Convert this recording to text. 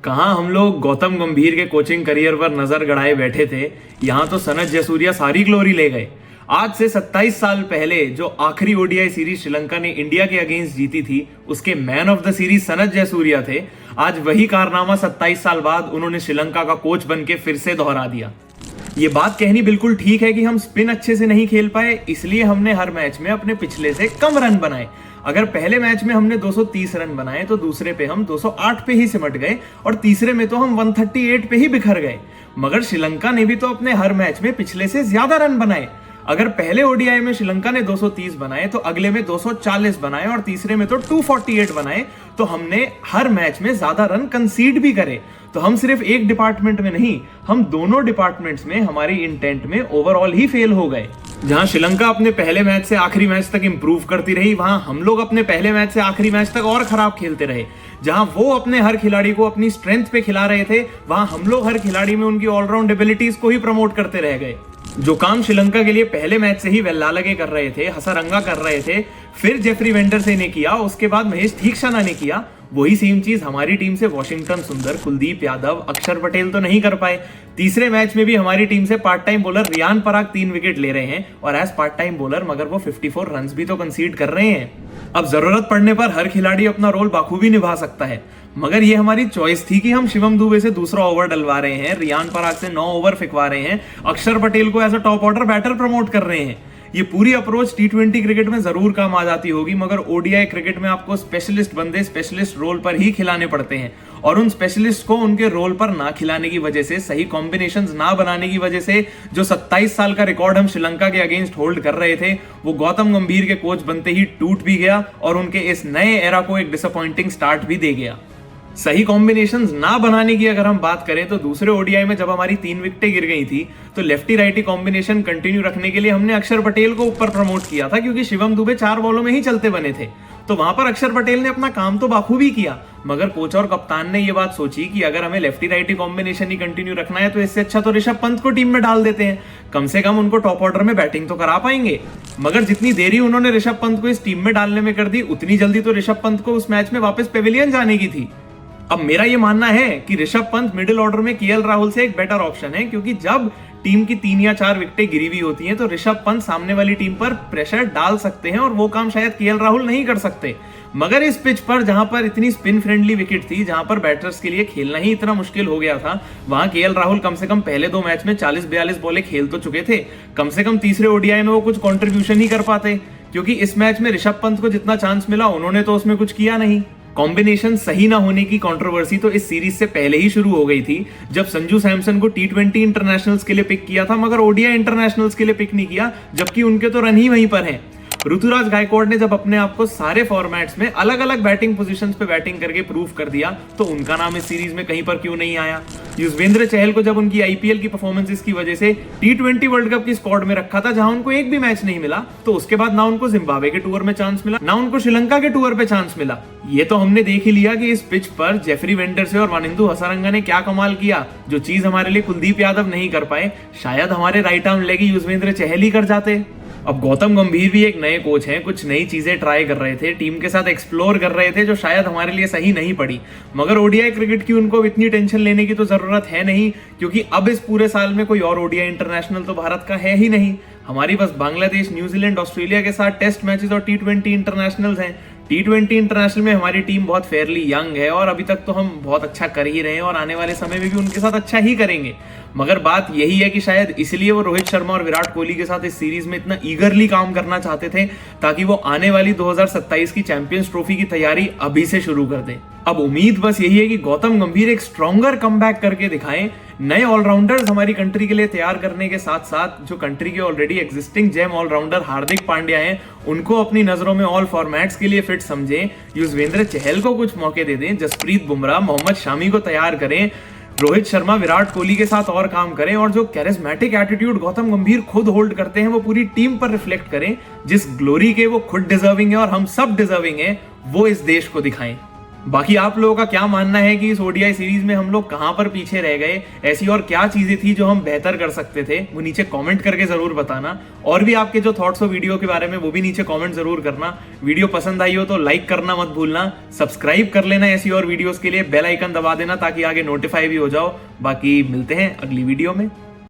कहाँ हम लोग गौतम गंभीर के कोचिंग करियर पर नजर गड़ाए बैठे थे, यहाँ तो सनत जयसूर्या सारी ग्लोरी ले गए। आज से 27 साल पहले जो आखिरी ओडीआई सीरीज श्रीलंका ने इंडिया के अगेंस्ट जीती थी, उसके man of the series Sanath Jayasuriya थे। आज वही कारनामा 27 साल बाद उन्होंने श्रीलंका का कोच बनके फिर से दोहरा दिया। ये बात कहनी बिल्कुल ठीक है कि हम स्पिन अच्छे से नहीं खेल पाए, इसलिए हमने हर मैच में अपने पिछले से कम रन बनाए। अगर पहले मैच में हमने 230 रन बनाए तो दूसरे पे हम 208 पे ही सिमट गए और तीसरे में तो हम 138 पे ही बिखर गए। मगर श्रीलंका ने भी तो अपने हर मैच में पिछले से ज्यादा रन बनाए। अगर पहले ओडीआई में श्रीलंका ने 230 बनाए तो अगले में 240 बनाए और तीसरे में तो 248 बनाए, तो हमने हर मैच में ज्यादा रन कंसीड भी करे। तो हम सिर्फ एक डिपार्टमेंट में नहीं, हम दोनों डिपार्टमेंट्स में हमारी इंटेंट में ओवरऑल ही फेल हो गए। जहां श्रीलंका अपने पहले मैच से आखिरी मैच तक इंप्रूव करती रही, वहां हम लोग अपने पहले मैच से आखिरी मैच तक और खराब खेलते रहे। जहां वो अपने हर खिलाड़ी को अपनी स्ट्रेंथ पे खिला रहे थे, वहां हम लोग हर खिलाड़ी में उनकी ऑलराउंड एबिलिटीज को ही प्रमोट करते रह गए। जो काम श्रीलंका के लिए पहले मैच से ही वेल्लालगे कर रहे थे, हसारंगा कर रहे थे, फिर जेफरी वेंडरसे ने किया, उसके बाद महेश थीक्षाना ने किया, वही सेम चीज हमारी टीम से वॉशिंगटन सुंदर, कुलदीप यादव, अक्षर पटेल तो नहीं कर पाए। तीसरे मैच में भी हमारी टीम से part time bowler Riyan Parag 3 wicket ले रहे हैं और एज पार्ट टाइम बॉलर मगर वो 54 रन भी तो कंसीड कर रहे हैं। अब जरूरत पड़ने पर हर खिलाड़ी अपना रोल बाखूबी निभा सकता है, मगर ये हमारी चॉइस थी कि हम शिवम दुबे से दूसरा ओवर डलवा रहे हैं, रियान पराग से 9 ओवर फिकवा रहे हैं, अक्षर पटेल को as a top order batter promote कर रहे हैं। ये पूरी अप्रोच टी20 क्रिकेट में जरूर काम आ जाती होगी, मगर ओडीआई क्रिकेट में आपको स्पेशलिस्ट बंदे स्पेशलिस्ट रोल पर ही खिलाने पड़ते हैं और उन स्पेशलिस्ट को उनके रोल पर ना खिलाने की वजह से, सही कॉम्बिनेशंस ना बनाने की वजह से, जो 27 साल का रिकॉर्ड हम श्रीलंका के अगेंस्ट होल्ड कर रहे थे, वो गौतम गंभीर के कोच बनते ही टूट भी गया और उनके इस नए एरा को एक डिसअपॉइंटिंग स्टार्ट भी दे गया। सही कॉम्बिनेशंस ना बनाने की अगर हम बात करें तो दूसरे ओडीआई में जब हमारी 3 विकेटें गिर गई थी तो लेफ्टी राइटी कॉम्बिनेशन कंटिन्यू रखने के लिए हमने अक्षर पटेल को ऊपर प्रमोट किया था, क्योंकि शिवम दुबे 4 बॉलों में ही चलते बने थे। तो वहां पर अक्षर पटेल ने अपना काम तो बाखूबी किया, मगर कोच और कप्तान ने यह बात सोची कि अगर हमें लेफ्टी राइटी कॉम्बिनेशन ही कंटिन्यू रखना है तो इससे अच्छा तो ऋषभ पंत को टीम में डाल देते हैं, कम से कम उनको टॉप ऑर्डर में बैटिंग तो करा पाएंगे। मगर जितनी देरी उन्होंने ऋषभ पंत को इस टीम में डालने में कर दी, उतनी जल्दी तो ऋषभ पंत को उस मैच में वापस पेविलियन जाने की थी। अब मेरा ये मानना है कि ऋषभ पंत मिडिल ऑर्डर में केएल राहुल से एक बेटर ऑप्शन है, क्योंकि जब टीम की 3 या 4 विकेटें गिरी हुई होती हैं तो ऋषभ पंत सामने वाली टीम पर प्रेशर डाल सकते हैं और वो काम शायद केएल राहुल नहीं कर सकते। मगर इस पिच पर जहां पर इतनी स्पिन फ्रेंडली विकेट थी, जहां पर बैटर्स के लिए खेलना ही इतना मुश्किल हो गया था, वहां केएल राहुल कम से कम पहले 2 मैच में 40-42 बॉलें खेल तो चुके थे। कम से कम तीसरे ओडीआई में वो कुछ कॉन्ट्रीब्यूशन ही कर पाते, क्योंकि इस मैच में ऋषभ पंत को जितना चांस मिला उन्होंने तो उसमें कुछ किया नहीं। कॉम्बिनेशन सही ना होने की कंट्रोवर्सी तो इस सीरीज से पहले ही शुरू हो गई थी, जब संजू सैमसन को टी20 इंटरनेशनल्स के लिए पिक किया था मगर ओडीआई इंटरनेशनल्स के लिए पिक नहीं किया, जबकि उनके तो रन ही वहीं पर हैं। ऋतुराज गायकवाड़ ने जब अपने आप को सारे फॉर्मेट्स में अलग अलग बैटिंग पोजीशंस पे बैटिंग करके प्रूव कर दिया, तो उनका नाम इस सीरीज में कहीं पर क्यों नहीं आया। युजवेंद्र चहल को जब उनकी आईपीएल की परफॉर्मेंसेस की वजह से टी20 वर्ल्ड कप की स्क्वाड में रखा था, जहां उनको एक भी मैच नहीं मिला, तो उसके बाद ना उनको जिम्बाब्वे के टूर में चांस मिला, ना उनको श्रीलंका के टूर पे चांस मिला। ये तो हमने देख ही लिया कि इस पिच पर जेफरी वेंडरसे और वानिंदु हसारंगा ने क्या कमाल किया, जो चीज हमारे लिए कुलदीप यादव नहीं कर पाए, शायद हमारे राइट आर्म लेगी युजवेंद्र चहल ही कर जाते। अब गौतम गंभीर भी एक नए कोच हैं, कुछ नई चीजें ट्राई कर रहे थे, टीम के साथ एक्सप्लोर कर रहे थे, जो शायद हमारे लिए सही नहीं पड़ी। मगर ओडीआई क्रिकेट की उनको इतनी टेंशन लेने की तो जरूरत है नहीं, क्योंकि अब इस पूरे साल में कोई और ओडीआई इंटरनेशनल तो भारत का है ही नहीं। हमारी बस बांग्लादेश, न्यूजीलैंड, ऑस्ट्रेलिया के साथ टेस्ट मैचेस और टी20 इंटरनेशनल्स हैं। टी20 इंटरनेशनल में हमारी टीम बहुत फेयरली यंग है और अभी तक तो हम बहुत अच्छा कर ही रहे हैं और आने वाले समय में भी उनके साथ अच्छा ही करेंगे। मगर बात यही है कि शायद इसलिए वो रोहित शर्मा और विराट कोहली के साथ इस सीरीज में इतना ईगरली काम करना चाहते थे, ताकि वो आने वाली 2027 की चैंपियंस ट्रॉफी की तैयारी अभी से शुरू कर दें। अब उम्मीद बस यही है कि गौतम गंभीर एक स्ट्रॉन्गर कमबैक करके दिखाएं, नए ऑलराउंडर्स हमारी कंट्री के लिए तैयार करने के साथ साथ जो कंट्री के already existing GeM allrounder Hardik Pandya हैं, उनको अपनी नजरों में ऑल फॉर्मेट्स के लिए फिट समझें, युजवेंद्र चहल को कुछ मौके दे दें, जसप्रीत बुमराह, मोहम्मद शामी को तैयार करें, रोहित शर्मा, विराट कोहली के साथ और काम करें और जो कैरिस्मेटिक एटीट्यूड गौतम गंभीर खुद होल्ड करते हैं वो पूरी टीम पर रिफ्लेक्ट करें। जिस ग्लोरी के वो खुद डिजर्विंग है और हम सब डिजर्विंग है, वो इस देश को दिखाएं। बाकी आप लोगों का क्या मानना है कि इस ओडीआई सीरीज में हम लोग कहां पर पीछे रह गए, ऐसी और क्या चीजें थी जो हम बेहतर कर सकते थे, वो नीचे कमेंट करके जरूर बताना। और भी आपके जो थॉट्स हो वीडियो के बारे में वो भी नीचे कमेंट जरूर करना। वीडियो पसंद आई हो तो लाइक करना मत भूलना, सब्सक्राइब कर लेना ऐसी और वीडियोस के लिए, बेल आइकन दबा देना ताकि आगे नोटिफाई भी हो जाओ। बाकी मिलते हैं अगली वीडियो में।